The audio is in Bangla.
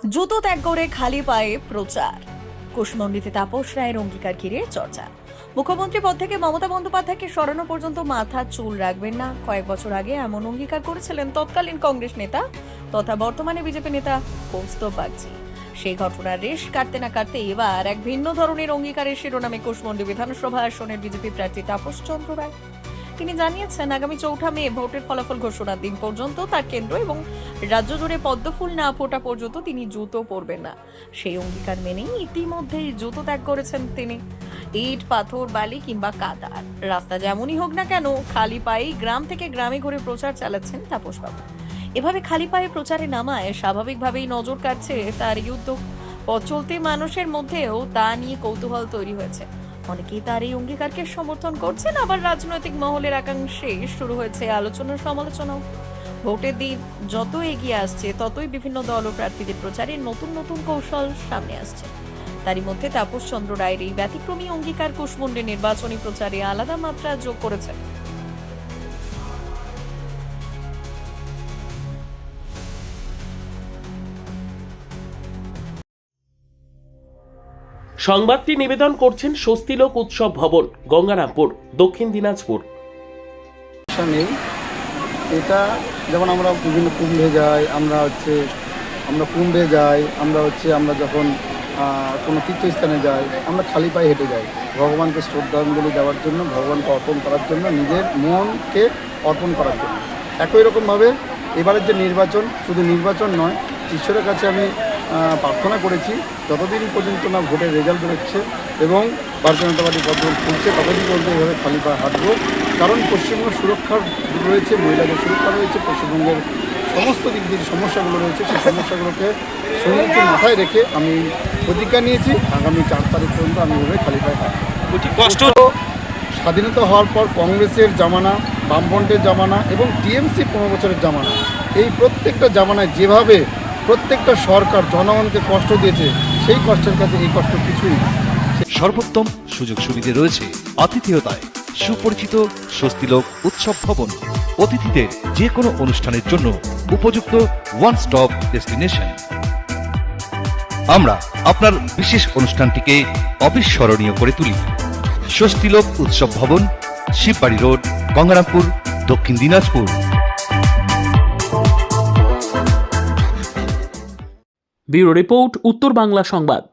জুতো ত্যাগ করে খালি পায়ে প্রচার। কুশমন্ডিতে তাপস রায়ের অঙ্গীকার ঘিরে চর্চা। মুখ্যমন্ত্রী পদ থেকে মমতা বন্দ্যোপাধ্যায়কে সরানো পর্যন্ত মাথা চুল রাখবেন না, কয়েক বছর আগে এমন অঙ্গীকার করেছিলেন তৎকালীন কংগ্রেস নেতা তথা বর্তমানে বিজেপি নেতা কৌস্তব বাগচি। সেই ঘটনার রেশ কাটতে না কাটতে এবার এক ভিন্ন ধরনের অঙ্গীকারের শিরোনামে কুশমন্ডি বিধানসভা আসনের বিজেপি প্রার্থী তাপস চন্দ্র রায়। তিনি জানিয়েছেন, আগামী 4 মে ভোটের ফলাফল ঘোষণার দিন পর্যন্ত তার কেন্দ্র এবং রাজ্য জুড়ে পদ্মফুল না ফোটা পর্যন্ত তিনি জুতো পরবেন না। সেই অঙ্গীকার মেনেই ইতিমধ্যেই জুতো ত্যাগ করেছেন তিনি। ইট, পাথর, বালি কিংবা কাদার রাস্তা যেমনই হোক না কেন, খালি পায়েই গ্রাম থেকে গ্রামে ঘুরে প্রচার চালাচ্ছেন তাপসবাবু। এভাবে খালি পায়ে প্রচারে নামায় স্বাভাবিকভাবেই নজর কাটছে তার এই উদ্যোগ। পথ চলতি মানুষের মধ্যেও তা নিয়ে কৌতূহল তৈরি হয়েছে। অনেকেই তার এই অঙ্গীকারকে সমর্থন করছেন, আবার রাজনৈতিক মহলের একাংশে শুরু হয়েছে আলোচনা সমালোচনাও। ভোটের দিন যত এগিয়ে আসছে ততই বিভিন্ন দল ও প্রার্থীদের প্রচারে নতুন নতুন কৌশল সামনে আসছে। তারই মধ্যে তাপস চন্দ্র রায়ের এই ব্যতিক্রমী অঙ্গীকার কুশমন্ডির নির্বাচনী প্রচারে আলাদা মাত্রা যোগ করেছে। সংবাদটি নিবেদন করছেন স্বস্তিলোক উৎসব ভবন, গঙ্গারামপুর, দক্ষিণ দিনাজপুর। নেই এটা, যেমন আমরা বিভিন্ন কুম্ভে যাই, আমরা কুম্ভে যাই, আমরা যখন কোনো তীর্থস্থানে যাই, আমরা খালি পায়ে হেঁটে যাই ভগবানকে শ্রদ্ধাঞ্জলি দেওয়ার জন্য, ভগবানকে অর্পণ করার জন্য, নিজের মনকে অর্পণ করার জন্য। একই রকমভাবে এবারের যে নির্বাচন, শুধু নির্বাচন নয়, ঈশ্বরের কাছে আমি প্রার্থনা করেছি যতদিন পর্যন্ত না ভোটের রেজাল্ট বেরোচ্ছে এবং ভারতীয় জনতা পার্টি পদ্ম খুলছে ততদিন পর্যন্ত এভাবে খালি পা হাঁটবো। কারণ পশ্চিমবঙ্গের সুরক্ষার রয়েছে, মহিলাদের সুরক্ষা রয়েছে, পশ্চিমবঙ্গের সমস্ত দিক দিয়ে সমস্যাগুলো রয়েছে, সেই সমস্যাগুলোকে সম্মুখীন মাথায় রেখে আমি প্রতিজ্ঞা নিয়েছি আগামী 4 তারিখ পর্যন্ত আমি এভাবে খালি পায়ে হাঁটবো। স্বাধীনতা হওয়ার পর কংগ্রেসের জামানা, বামফ্রন্টের জামানা এবং টিএমসি 15 বছরের জামানা, এই প্রত্যেকটা জামানায় যেভাবে প্রত্যেকটা সরকার জনগণকে কষ্ট দিয়েছে, সেই কষ্টের কাছে এই কষ্ট কিছুই না। সর্বোত্তম সুযোগ সুবিধে রয়েছে আতিথেয়তায়। সুপরিচিত স্বস্তিলোক উৎসব ভবন, অতিথিদের যে কোনো অনুষ্ঠানের জন্য উপযুক্ত ওয়ান স্টপ ডেস্টিনেশন। আমরা আপনার বিশেষ অনুষ্ঠানটিকে অবিস্মরণীয় করে তুলি। স্বস্তিলোক উৎসব ভবন, শিববাড়ি রোড, গঙ্গারামপুর, দক্ষিণ দিনাজপুর। ব্যুরো রিপোর্ট, উত্তর বাংলা সংবাদ।